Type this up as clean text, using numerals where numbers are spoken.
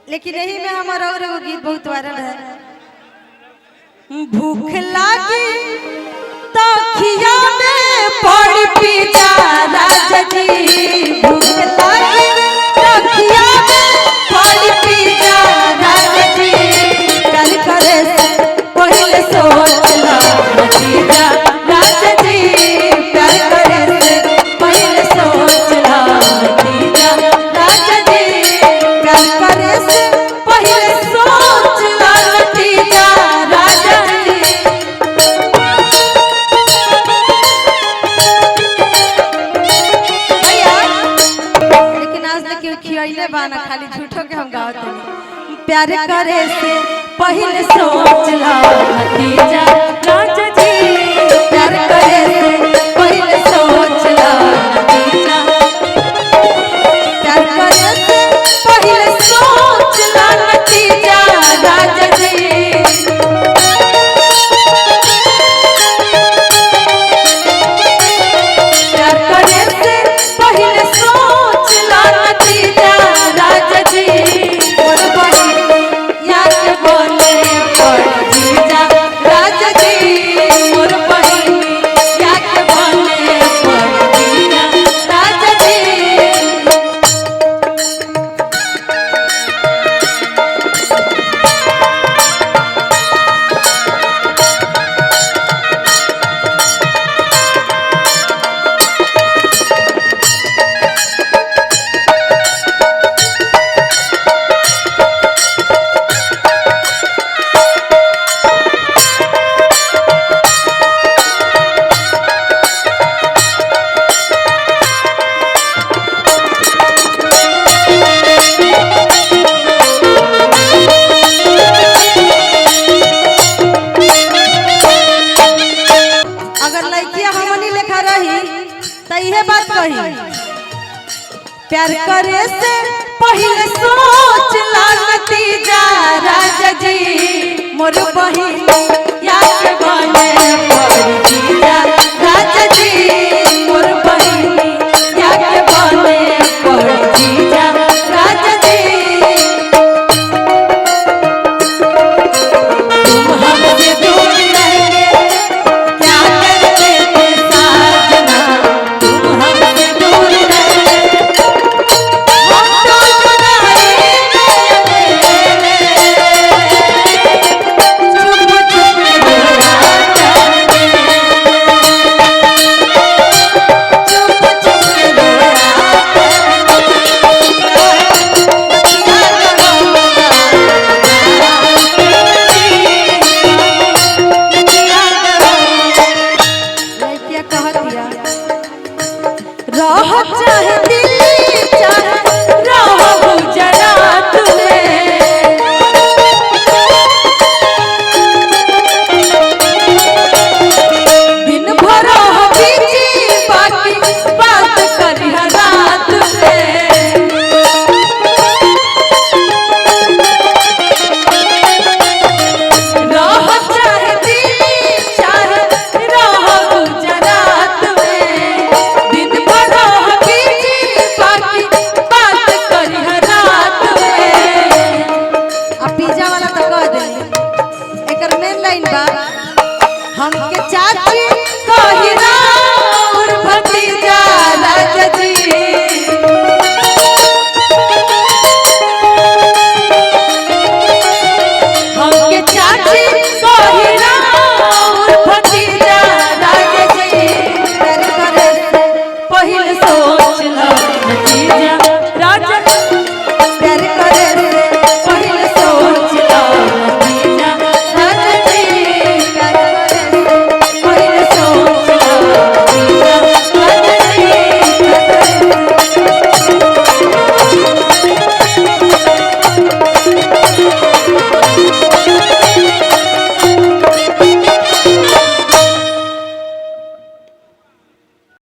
लेकिन यही में हमारा और एगो गीत बहुत वायरल है। भूख लागी तो खिया में पड़ पी जा राजा जी, भूख लागी तो खिया में पड़ पी जा राजा जी, कल करे से पहले सोच ला नतीजा राजा जी, प्यार करे से पहले सोच ला नतीजा राजा जी, प्यार करे से पहले सोच ला नतीजा राजा जी। भैया लेकिन आज तक क्यों खियाइले बाना, खाली झूठो के हम गावत हैं। प्यार करे से पहले सोच ला नतीजा राजा जी, प्यार करे से पहले सोच ला नतीजा, प्यार करे से पहले सोच ला नतीजा राजा जी। प्यार करे से पहले सोच ला नतीजा राजा जी, और बड़ी याद बोले पड़ जीजा राजा जी, और बड़ी याद बोले पड़ जीजा राजा जी। अगर लड़कियां हमनी लेखा रही तो यह बात कही, प्यार करे से पहले सोच ला नतीजा राजा जी, मोर बहिन याद बने पड़ जीजा राजा जी, मोर बहिन याद बने पड़ जीजा राजा जी। तुम हमसे दूर रहेंगे क्या करते थे साजना, तुम हमसे दूर रहे हम तो जुदाई में चुप चुप रोया करते, चुप चुप रोया करते। रह चाहे दिल्ली चाहे रह गुजरात में, दिन भर रह बीजी बाकी बात करी रात में, रह चाहे दिल्ली चाहे रह गुजरात में, दिन भर रह बीजी बाकी बात करी रात में। अब पिज्जा वाला तो कह दे, एकर मेन लाइन बा, हमके चाची कही राउर भतीजा राजा जी, हमके चाची कही राउर भतीजा राजा जी, प्यार करे से पहले सोच ला नतीजा